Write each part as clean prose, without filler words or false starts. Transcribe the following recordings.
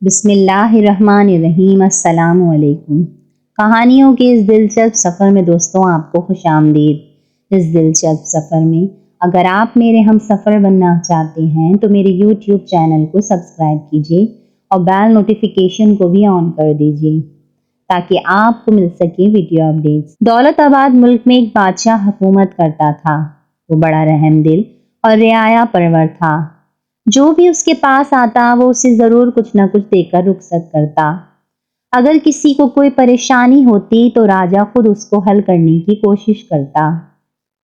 بسم اللہ الرحمن الرحیم۔ السلام علیکم۔ کہانیوں کے اس دلچسپ سفر میں دوستوں آپ کو خوش آمدید۔ اس دلچسپ سفر میں اگر آپ میرے ہم سفر بننا چاہتے ہیں تو میرے یوٹیوب چینل کو سبسکرائب کیجیے اور بیل نوٹیفیکیشن کو بھی آن کر دیجیے تاکہ آپ کو مل سکے ویڈیو اپڈیٹس۔ دولت آباد ملک میں ایک بادشاہ حکومت کرتا تھا۔ وہ بڑا رحم دل اور رعایا پرور تھا۔ جو بھی اس کے پاس آتا وہ اسے ضرور کچھ نہ کچھ دے کر رخصت کرتا۔ اگر کسی کو کوئی پریشانی ہوتی تو راجا خود اس کو حل کرنے کی کوشش کرتا۔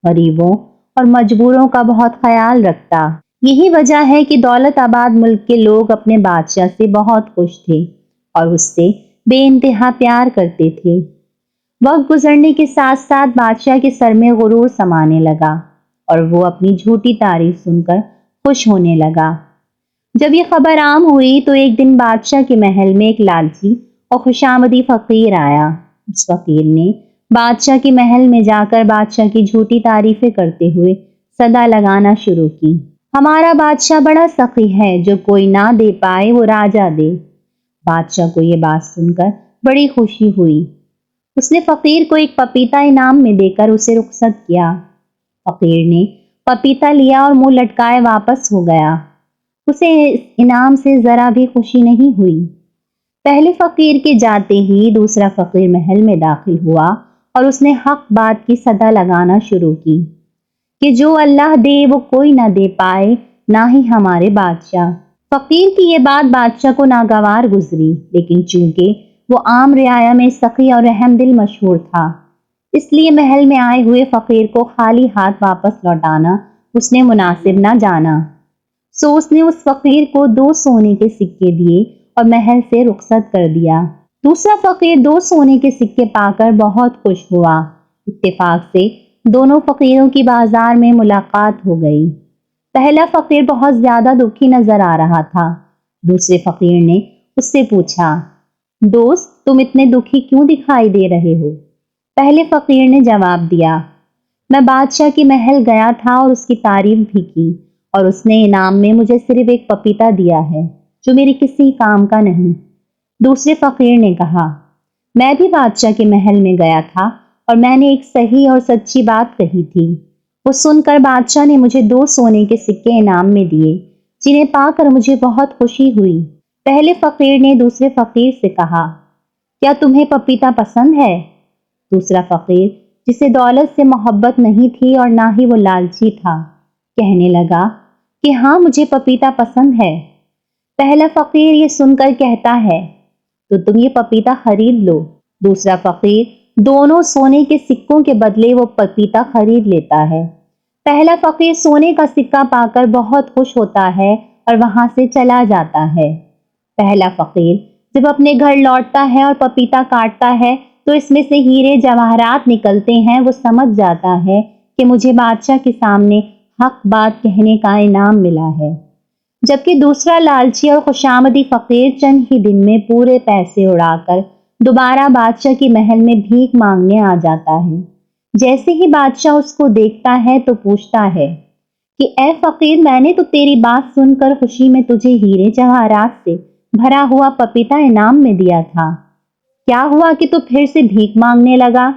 غریبوں اور مجبوروں کا بہت خیال رکھتا۔ یہی وجہ ہے کہ دولت آباد ملک کے لوگ اپنے بادشاہ سے بہت خوش تھے اور اس سے بے انتہا پیار کرتے تھے۔ وقت گزرنے کے ساتھ ساتھ بادشاہ کے سر میں غرور سمانے لگا اور وہ اپنی جھوٹی تعریف سن کر خوش ہونے لگا۔ جب یہ خبر عام ہوئی تو ایک دن بادشاہ کے محل میں ایک لالچی اور خوشامدی فقیر آیا۔ اس فقیر نے بادشاہ کے محل میں جا کر بادشاہ کی جھوٹی تعریفیں کرتے ہوئے صدا لگانا شروع کی۔ ہمارا بادشاہ بڑا سخی ہے، جو کوئی نہ دے پائے وہ راجا دے۔ بادشاہ کو یہ بات سن کر بڑی خوشی ہوئی۔ اس نے فقیر کو ایک پپیتا انعام میں دے کر اسے رخصت کیا۔ فقیر نے پپیتا لیا اور منہ لٹکائے واپس ہو گیا۔ اسے اس انعام سے ذرا بھی خوشی نہیں ہوئی۔ پہلے فقیر کے جاتے ہی دوسرا فقیر محل میں داخل ہوا اور اس نے حق بات کی صدا لگانا شروع کی کہ جو اللہ دے وہ کوئی نہ دے پائے، نہ ہی ہمارے بادشاہ۔ فقیر کی یہ بات بادشاہ کو ناگوار گزری، لیکن چونکہ وہ عام رعایا میں سخی اور رحم دل مشہور تھا، اس لیے محل میں آئے ہوئے فقیر کو خالی ہاتھ واپس لوٹانا اس نے مناسب نہ جانا۔ سو اس نے اس فقیر کو 2 سونے کے سکے دیے اور محل سے رخصت کر دیا۔ دوسرا فقیر 2 سونے کے سکے پا کر بہت خوش ہوا۔ اتفاق سے دونوں فقیروں کی بازار میں ملاقات ہو گئی۔ پہلا فقیر بہت زیادہ دکھی نظر آ رہا تھا۔ دوسرے فقیر نے اس سے پوچھا، دوست تم اتنے دکھی کیوں دکھائی دے رہے ہو؟ پہلے فقیر نے جواب دیا، میں بادشاہ کے محل گیا تھا اور اس کی تعریف بھی کی، اور اس نے انعام میں مجھے صرف ایک پپیتا دیا ہے جو میرے کسی کام کا نہیں۔ دوسرے فقیر نے کہا، میں بھی بادشاہ کے محل میں گیا تھا اور میں نے ایک صحیح اور سچی بات کہی تھی۔ وہ سن کر بادشاہ نے مجھے 2 سونے کے سکے انعام میں دیے، جنہیں پا کر مجھے بہت خوشی ہوئی۔ پہلے فقیر نے دوسرے فقیر سے کہا، کیا تمہیں پپیتا پسند ہے؟ دوسرا فقیر، جسے دولت سے محبت نہیں تھی اور نہ ہی وہ لالچی تھا، کہنے لگا کہ ہاں مجھے پپیتا پسند ہے۔ پہلا فقیر یہ سن کر کہتا ہے، تو تم یہ پپیتا خرید لو۔ دوسرا فقیر دونوں سونے کے سکوں کے بدلے وہ پپیتا خرید لیتا ہے۔ پہلا فقیر سونے کا سکہ پا کر بہت خوش ہوتا ہے اور وہاں سے چلا جاتا ہے۔ پہلا فقیر جب اپنے گھر لوٹتا ہے اور پپیتا کاٹتا ہے تو اس میں سے ہیرے جواہرات نکلتے ہیں۔ وہ سمجھ جاتا ہے کہ مجھے بادشاہ کے سامنے حق بات کہنے کا انعام ملا ہے۔ جبکہ دوسرا لالچی اور خوشامدی فقیر چند ہی دن میں پورے پیسے اڑا کر دوبارہ بادشاہ کی محل میں بھیک مانگنے آ جاتا ہے۔ جیسے ہی بادشاہ اس کو دیکھتا ہے تو پوچھتا ہے کہ اے فقیر، میں نے تو تیری بات سن کر خوشی میں تجھے ہیرے جواہرات سے بھرا ہوا پپیتا انعام میں دیا تھا، کیا ہوا کہ تو پھر سے بھیک مانگنے لگا؟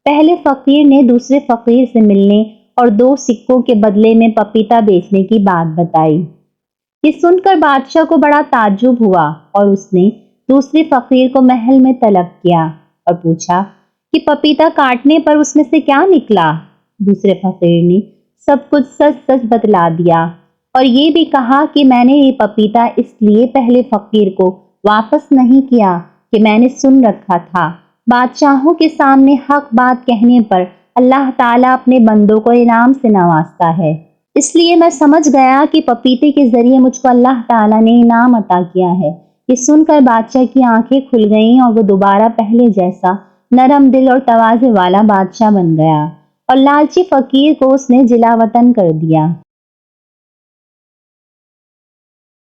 پہلے فقیر نے دوسرے فقیر سے ملنے اور 2 سکوں کے بدلے میں پپیتا بیچنے کی بات بتائی۔ یہ سن کر بادشاہ کو بڑا تعجب ہوا اور اس نے دوسرے فقیر کو محل میں طلب کیا اور پوچھا کہ پپیتا کاٹنے پر اس میں سے کیا نکلا؟ دوسرے فقیر نے سب کچھ سچ سچ بتلا دیا اور یہ بھی کہا کہ میں نے یہ پپیتا اس لیے پہلے فقیر کو واپس نہیں کیا کہ میں نے سن رکھا تھا بادشاہوں کے سامنے حق بات کہنے پر اللہ تعالیٰ اپنے بندوں کو انعام سے نوازتا ہے، اس لیے میں سمجھ گیا کہ پپیتے کے ذریعے مجھ کو اللہ تعالیٰ نے انعام عطا کیا ہے۔ یہ سن کر بادشاہ کی آنکھیں کھل گئیں اور وہ دوبارہ پہلے جیسا نرم دل اور تواضع والا بادشاہ بن گیا اور لالچی فقیر کو اس نے جلا وطن کر دیا۔